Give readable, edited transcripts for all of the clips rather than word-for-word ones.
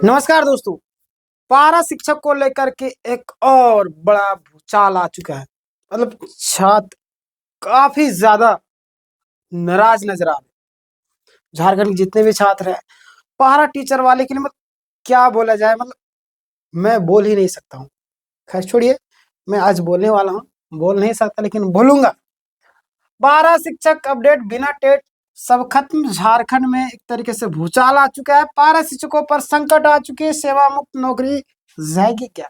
नमस्कार दोस्तों। पारा शिक्षक को लेकर के एक और बड़ा भूचाल आ चुका है। मतलब छात्र काफी ज्यादा नाराज नजर आ रहे हैं। झारखंड के जितने भी छात्र हैं, पारा टीचर वाले के लिए मतलब क्या बोला जाए, मतलब मैं बोल ही नहीं सकता हूँ। खैर छोड़िए, मैं आज बोलने वाला हूँ, बोल नहीं सकता लेकिन बोलूंगा। पारा शिक्षक अपडेट बिना टेट सब खत्म। झारखंड में एक तरीके से भूचाल आ चुका है। पारा शिक्षकों पर संकट आ चुकी है। सेवा मुक्त नौकरी जाएगी क्या?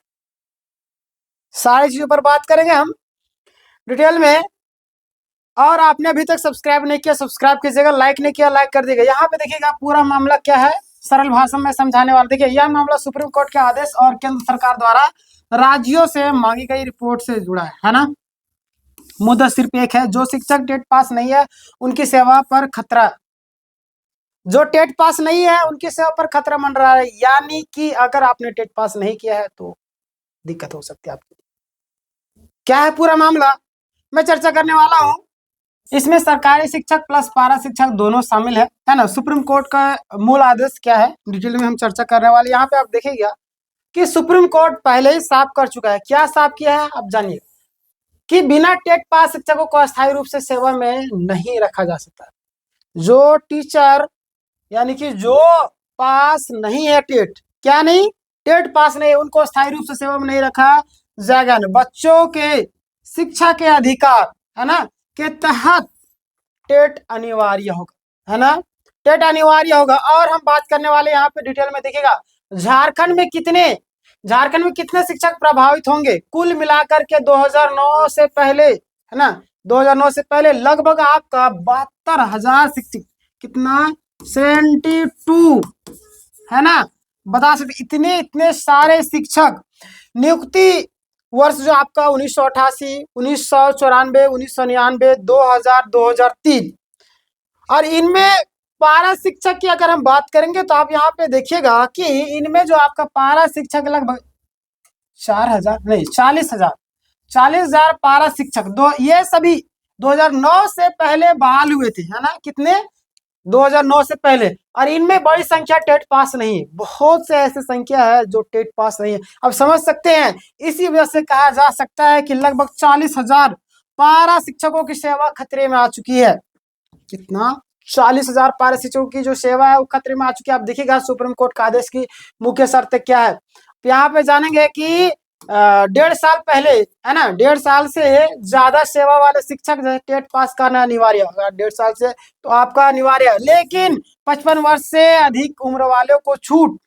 सारी चीजों पर बात करेंगे हम डिटेल में। और आपने अभी तक सब्सक्राइब नहीं किया, सब्सक्राइब कीजिएगा। लाइक नहीं किया, लाइक कर दीजिएगा। यहाँ पे देखिएगा पूरा मामला क्या है, सरल भाषा में समझाने वाला। देखिए, यह मामला सुप्रीम कोर्ट के आदेश और केंद्र सरकार द्वारा राज्यों से मांगी गई रिपोर्ट से जुड़ा है ना। मुद्दा सिर्फ एक है, जो शिक्षक टेट पास नहीं है उनकी सेवा पर खतरा। जो टेट पास नहीं है उनकी सेवा पर खतरा मंडरा रहा है। यानी कि अगर आपने टेट पास नहीं किया है तो दिक्कत हो सकती है आपकी। क्या है पूरा मामला, मैं चर्चा करने वाला हूं। इसमें सरकारी शिक्षक प्लस पारा शिक्षक दोनों शामिल है ना। सुप्रीम कोर्ट का मूल आदेश क्या है, डिटेल में हम चर्चा करने वाले। यहाँ पे आप देखिएगा कि सुप्रीम कोर्ट पहले ही साफ कर चुका है। क्या साफ किया है आप जानिए, कि बिना टेट पास शिक्षकों को अस्थायी रूप से सेवा में नहीं रखा जा सकता। जो टीचर यानी कि जो पास नहीं है टेट, क्या नहीं, टेट पास नहीं है, उनको अस्थायी रूप से सेवा में नहीं रखा जाएगा। बच्चों के शिक्षा के अधिकार है ना के तहत टेट अनिवार्य होगा, है ना। टेट अनिवार्य होगा। और हम बात करने वाले यहाँ पे डिटेल में देखिएगा, झारखंड में कितने शिक्षक प्रभावित होंगे। कुल मिलाकर के 2009 से पहले, है ना, 2009 से पहले लगभग आपका 72,000 शिक्षक, कितना, 72, है ना। बता सकते इतने इतने सारे शिक्षक नियुक्ति वर्ष जो आपका 1988, 1994, 1999, 2000, 2003। और इनमें पारा शिक्षक की अगर हम बात करेंगे तो आप यहाँ पे देखिएगा कि इनमें जो आपका पारा शिक्षक लगभग 4,000 नहीं 40,000 पारा शिक्षक ये सभी 2009 से पहले बहाल हुए थे, है ना। कितने, 2009 से पहले। और इनमें बड़ी संख्या टेट पास नहीं है। बहुत से ऐसे संख्या है जो टेट पास नहीं है। अब समझ सकते हैं, इसी वजह से कहा जा सकता है कि लगभग 40,000 पारा शिक्षकों की सेवा खतरे में आ चुकी है। कितना, 40,000 पारा शिक्षकों की जो सेवा है वो खतरे में आ चुकी है। आप देखिएगा सुप्रीम कोर्ट का आदेश की मुख्य शर्त क्या है। तो यहाँ पे जानेंगे कि 1.5 साल पहले, है ना, 1.5 साल से ज्यादा सेवा वाले शिक्षक टेट पास करना अनिवार्य होगा। 1.5 साल से तो आपका अनिवार्य है, लेकिन 55 वर्ष से अधिक उम्र वालों को छूट।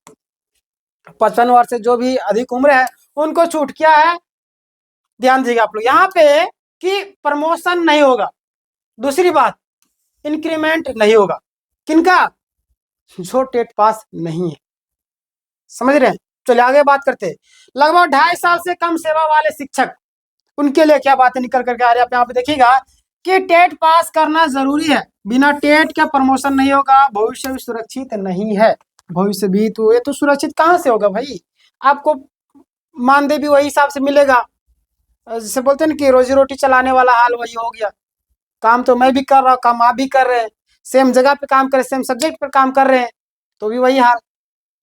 55 वर्ष से जो भी अधिक उम्र है उनको छूट। क्या है, ध्यान दीजिएगा आप लोग यहाँ पे, कि प्रमोशन नहीं होगा। दूसरी बात, इंक्रीमेंट नहीं होगा। किनका, जो टेट पास नहीं है। समझ रहे हैं। चलिए आगे बात करते हैं। लगभग 2.5 साल से कम सेवा वाले शिक्षक, उनके लिए क्या बातें निकल करके आ रही है। आप यहाँ पे देखिएगा कि टेट पास करना जरूरी है। बिना टेट के प्रमोशन नहीं होगा। भविष्य भी सुरक्षित नहीं है। भविष्य भी तो, ये तो सुरक्षित कहाँ से होगा भाई। आपको मानदेय भी वही हिसाब से मिलेगा। जैसे बोलते हैं ना कि रोजी रोटी चलाने वाला हाल वही हो गया। काम तो मैं भी कर रहा हूँ, काम आप भी कर रहे हैं, सेम जगह पे काम कर रहे हैं, सेम सब्जेक्ट पर काम कर रहे हैं, तो भी वही हाल।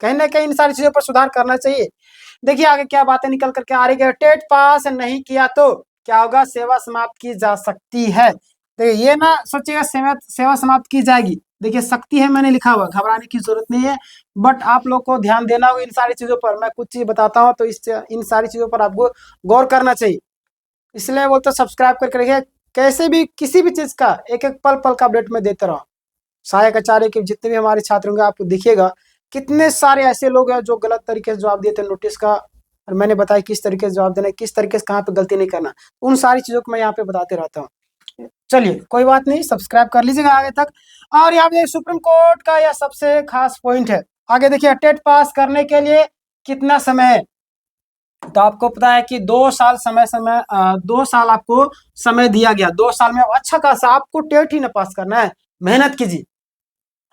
कहीं ना कहीं इन सारी चीजों पर सुधार करना चाहिए। देखिए आगे क्या बातें निकल करके आ रही है। टेट पास नहीं किया तो क्या होगा, सेवा समाप्त की जा सकती है। देखिए ये ना सोचिएगा सेवा समाप्त की जाएगी। देखिए सकती है मैंने लिखा हुआ, घबराने की जरूरत नहीं है। बट आप लोग को ध्यान देना होगा इन सारी चीजों पर। मैं कुछ चीज बताता हूँ तो इन सारी चीजों पर आपको गौर करना चाहिए। इसलिए बोलते सब्सक्राइब करके रखिए। कैसे भी किसी भी चीज का एक एक पल पल का अपडेट में देते रहो। सहायक आचार्य के जितने भी हमारे छात्र होंगे आपको दिखेगा कितने सारे ऐसे लोग हैं जो गलत तरीके से जवाब दिए थे नोटिस का, और मैंने बताया किस तरीके से जवाब देना है, किस तरीके से कहाँ पे गलती नहीं करना। उन सारी चीजों को मैं यहाँ पे बताते रहता हूँ। चलिए कोई बात नहीं, सब्सक्राइब कर लीजिएगा आगे तक। और यहाँ पे सुप्रीम कोर्ट का यह सबसे खास पॉइंट है। आगे देखिए, टेट पास करने के लिए कितना समय है। तो आपको पता है कि 2 साल 2 साल आपको समय दिया गया। 2 साल में अच्छा खासा आपको टेट ही ना पास करना है, मेहनत कीजिए।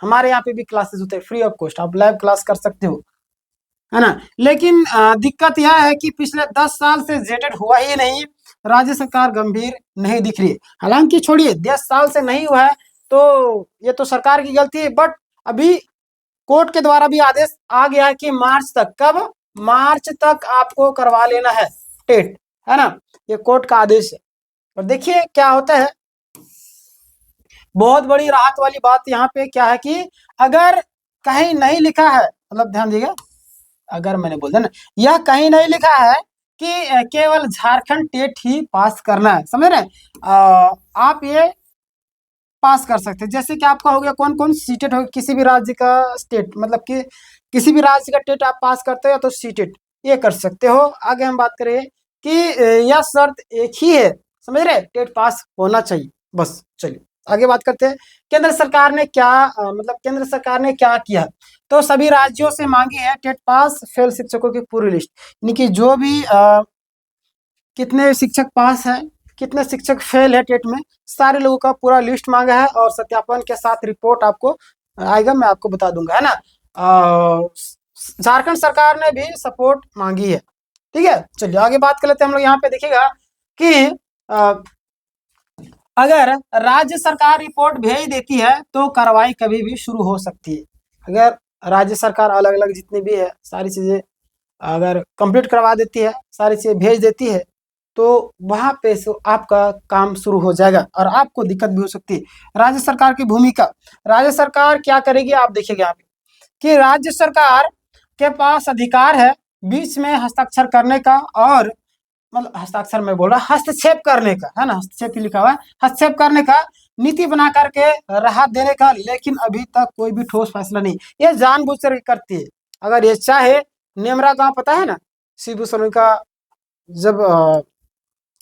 हमारे यहाँ पे भी क्लासेस होते हैं फ्री ऑफ कॉस्ट, आप लाइव क्लास कर सकते हो, है ना। लेकिन दिक्कत यह है कि पिछले 10 साल से जेटेड हुआ ही नहीं। राज्य सरकार गंभीर नहीं दिख रही है। हालांकि छोड़िए 10 साल से नहीं हुआ है तो ये तो सरकार की गलती है। बट अभी कोर्ट के द्वारा भी आदेश आ गया है कि मार्च तक, कब, मार्च तक आपको करवा लेना है टेट, है ना, ये कोर्ट का आदेश है। और देखिए क्या होता है, बहुत बड़ी राहत वाली बात यहाँ पे क्या है कि अगर कहीं नहीं लिखा है, मतलब ध्यान दीजिएगा, अगर मैंने बोल दिया ना, यह कहीं नहीं लिखा है कि केवल झारखंड टेट ही पास करना है, समझ रहे हैं, आप ये पास कर सकते हैं। जैसे कि आपका हो गया कौन कौन सीटेट हो, किसी भी राज्य का स्टेट, मतलब कि किसी भी राज्य का टेट आप पास करते हो तो सीटेट ये कर सकते हो। आगे हम बात करें कि यह शर्त एक ही है, समझ रहे, टेट पास होना चाहिए बस। चलिए आगे बात करते हैं, केंद्र सरकार ने क्या मतलब केंद्र सरकार ने क्या किया, तो सभी राज्यों से मांगी है टेट पास फेल शिक्षकों की पूरी लिस्ट, यानी कि जो भी कितने शिक्षक पास है, कितने शिक्षक फेल है टेट में, सारे लोगों का पूरा लिस्ट मांगा है और सत्यापन के साथ रिपोर्ट आपको आएगा, मैं आपको बता दूंगा, है ना। झारखंड सरकार ने भी सपोर्ट मांगी है, ठीक है। चलिए आगे बात कर लेते हैं हम लोग। यहाँ पे देखिएगा कि अगर राज्य सरकार रिपोर्ट भेज देती है तो कार्रवाई कभी भी शुरू हो सकती है। अगर राज्य सरकार अलग अलग जितनी भी है सारी चीजें अगर कंप्लीट करवा देती है, सारी चीजें भेज देती है, तो वहां पे आपका काम शुरू हो जाएगा और आपको दिक्कत भी हो सकती है। राज्य सरकार की भूमिका, राज्य सरकार क्या करेगी आप देखिएगा यहाँ पे कि राज्य सरकार के पास अधिकार है बीच में हस्ताक्षर करने का, और मतलब हस्ताक्षर में बोल रहा हस्तक्षेप करने का, है ना, हस्तक्षेप लिखा हुआ है, हस्तक्षेप करने का, नीति बना करके राहत देने का, लेकिन अभी तक कोई भी ठोस फैसला नहीं। ये जानबूझ कर करती है। अगर ये चाहे, नेमरा गांव पता है ना, शिबू सोरेन का जब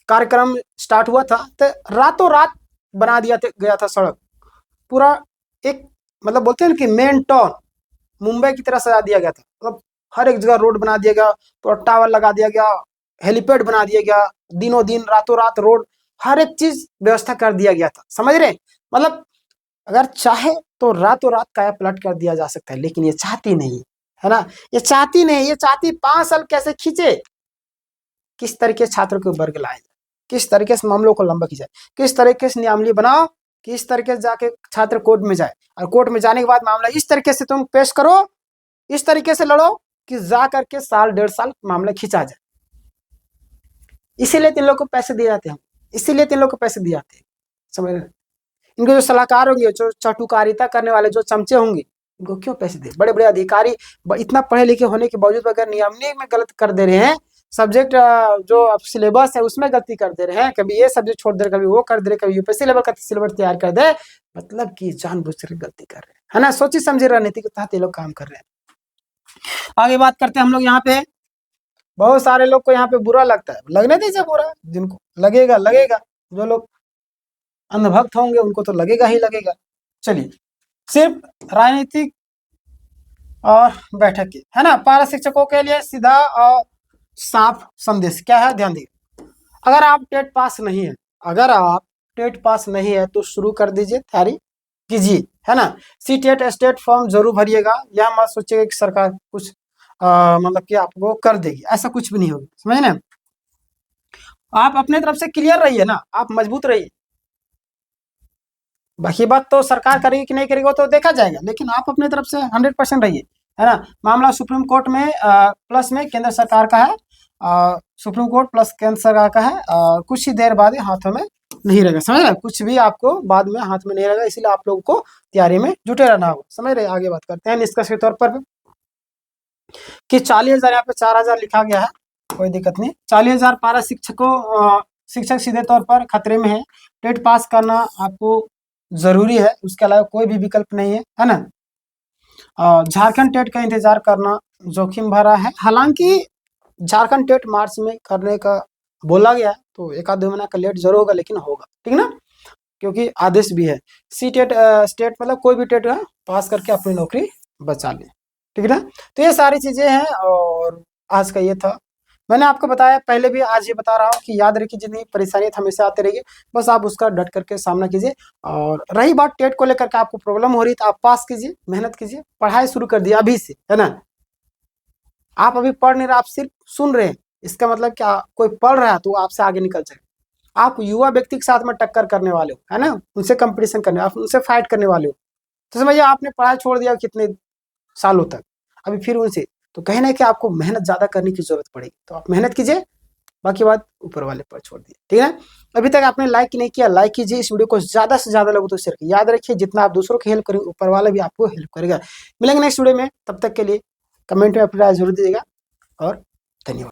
कार्यक्रम स्टार्ट हुआ था तो रातों रात बना दिया गया था सड़क, पूरा एक मतलब बोलते हैं कि मेन टाउन मुंबई की तरह सजा दिया गया था, मतलब हर एक जगह रोड बना दिया गया, पूरा टावर लगा दिया गया, हेलीपैड बना दिया गया, दिनों दिन रातों रात रोड, हर एक चीज व्यवस्था कर दिया गया था, समझ रहे, मतलब अगर चाहे तो रातों रात काया पलट कर दिया जा सकता है, लेकिन ये चाहती नहीं है ना, ये चाहती नहीं, ये चाहती 5 साल कैसे खींचे, किस तरीके से छात्रों को वर्ग लाए, किस तरीके से मामलों को लंबा खींचाए, किस तरीके से नियमावली बनाओ, किस तरीके से जाके छात्र कोर्ट में जाए, और कोर्ट में जाने के बाद मामला इस तरीके से तुम पेश करो, इस तरीके से लड़ो कि जा करके साल 1.5 साल मामला खींचा जाए। इसीलिए तीन लोग को पैसे दिए जाते हैं, इसीलिए तीन लोग को पैसे दिए जाते हैं, समझ रहे। इनके जो सलाहकार होंगे, जो चटुकारिता करने वाले जो चमचे होंगे, इनको क्यों पैसे दे, बड़े बड़े अधिकारी इतना पढ़े लिखे होने के बावजूद अगर नियमनी में गलत कर दे रहे हैं, सब्जेक्ट जो सिलेबस है उसमें गलती कर दे रहे हैं, कभी ये सब्जेक्ट छोड़ दे रहे, कभी वो कर दे रहे, कभी यूपीएससी लेवल का सिलेबस तैयार कर दे, मतलब कि जानबूझकर गलती कर रहे हैं, है ना, सोची समझी रणनीति के तहत ये लोग काम कर रहे हैं। आगे बात करते हैं हम लोग। यहाँ पे बहुत सारे लोग को यहाँ पे बुरा लगता है, लगने दीजिए बुरा, जिनको लगेगा लगेगा, जो लोग अंधभक्त होंगे उनको तो लगेगा ही लगेगा। चलिए, सिर्फ राजनीतिक और बैठक की, है ना, पारा शिक्षकों के लिए सीधा और साफ संदेश क्या है, ध्यान दीजिए। अगर आप टेट पास नहीं है, अगर आप टेट पास नहीं है तो शुरू कर दीजिए, तैयारी कीजिए, है ना। सी टेट स्टेट फॉर्म जरूर भरिएगा, यह मत सोचिएगा कि सरकार कुछ मतलब कि आपको कर देगी, ऐसा कुछ भी नहीं होगा, समझे ना। आप अपने तरफ से क्लियर रहिए ना, आप मजबूत रहिए, बाकी बात तो सरकार करेगी कि नहीं करेगी वो तो देखा जाएगा, लेकिन आप अपने तरफ से 100% रहिए, है ना। मामला सुप्रीम कोर्ट में प्लस में केंद्र सरकार का है, सुप्रीम कोर्ट प्लस केंद्र सरकार का है, कुछ ही देर बाद हाथों में नहीं रहेगा, समझ रहे, कुछ भी आपको बाद में हाथ में नहीं रहेगा, इसलिए आप लोगों को तैयारी में जुटे रहना होगा, समझ रहे। आगे बात करते हैं निष्कर्ष के तौर पर कि 40,000 यहाँ पे 4,000 लिखा गया है, कोई दिक्कत नहीं, 40,000 पारा शिक्षकों शिक्षक सीधे तौर पर खतरे में है, टेट पास करना आपको जरूरी है, उसके अलावा कोई भी विकल्प नहीं है ना। झारखंड टेट का इंतजार करना जोखिम भरा है, हालांकि झारखंड टेट मार्च में करने का बोला गया, तो 1-2 महीना का लेट जरूर होगा, लेकिन होगा, ठीक ना, क्योंकि आदेश भी है। सी टेट स्टेट मतलब कोई भी टेट पास करके अपनी नौकरी बचा ले, ठीक है ना। तो ये सारी चीजें हैं, और आज का ये था, मैंने आपको बताया पहले भी, आज ये बता रहा हूँ कि याद रखिए जितनी परेशानियां हमेशा आते रहिए, बस आप उसका डट करके सामना कीजिए। और रही बात टेट को लेकर के आपको प्रॉब्लम हो रही तो आप पास कीजिए, मेहनत कीजिए, पढ़ाई शुरू कर दिए अभी से, है ना। आप अभी पढ़ नहीं रहे, आप सिर्फ सुन रहे हैं, इसका मतलब क्या, कोई पढ़ रहा है तो आपसे आगे निकल जाए। आप युवा व्यक्ति के साथ में टक्कर करने वाले हो, है ना, उनसे कंपटीशन करने, आप उनसे फाइट करने वाले हो, तो समझिए आपने पढ़ाई छोड़ दिया कितने सालों तक, अभी फिर उनसे तो कहना है कि आपको मेहनत ज़्यादा करने की ज़रूरत पड़ेगी, तो आप मेहनत कीजिए, बाकी बात ऊपर वाले पर छोड़ दिए, ठीक है। अभी तक आपने लाइक नहीं किया, लाइक कीजिए, इस वीडियो को ज़्यादा से ज़्यादा लोगों तक शेयर कीजिए। याद रखिए, जितना आप दूसरों की हेल्प करेंगे, ऊपर वाला भी आपको हेल्प करेगा। मिलेंगे नेक्स्ट वीडियो में, तब तक के लिए कमेंट में अपनी राय जरूर दीजिएगा और धन्यवाद।